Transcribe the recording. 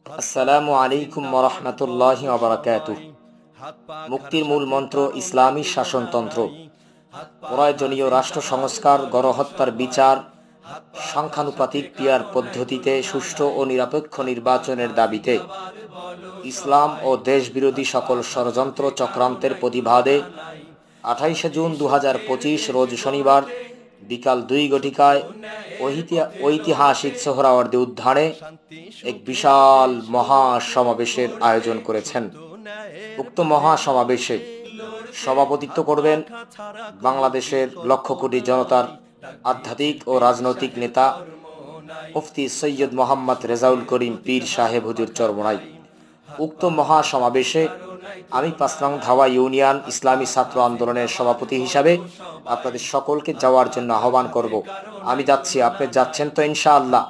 আসসালামু আলাইকুম ওয়া রাহমাতুল্লাহি ওয়া বারাকাতুহু। মুক্তির মূল মন্ত্র ইসলামী শাসনতন্ত্র, প্রয়োজনীয় রাষ্ট্র সংস্কার, গণহত্যার বিচার, সংখ্যানুপাতিক পিয়ার পদ্ধতিতে সুষ্ঠু ও নিরপেক্ষ নির্বাচনের দাবিতে ইসলাম ও দেশবিরোধী সকল ষড়যন্ত্র চক্রান্তের প্রতিবাদে 28 জুন 2025 রোজ শনিবার বিকাল 2 ঘটিকায় ঐতিহাসিক সোহরাওয়ার্দী উদ্যানে এক বিশাল মহাসমাবেশের আয়োজন করেছেন। উক্ত মহাসমাবেশে সভাপতিত্ব করবেন বাংলাদেশের লক্ষ কোটি জনতার আধ্যাত্মিক ও রাজনৈতিক নেতা মুফতি সৈয়দ মোহাম্মদ রেজাউল করিম পীর সাহেব হুজুর চরমনাই। উক্ত মহাসমাবেশে আমি 5 নং ধাওয়া ইউনিয়ন ইসলামী ছাত্র আন্দোলনের সভাপতি হিসাবে আপনাদের সকলকে যাওয়ার জন্য আহ্বান করব। আমি যাচ্ছি, আপনি যাচ্ছেন তো ইনশাআল্লাহ?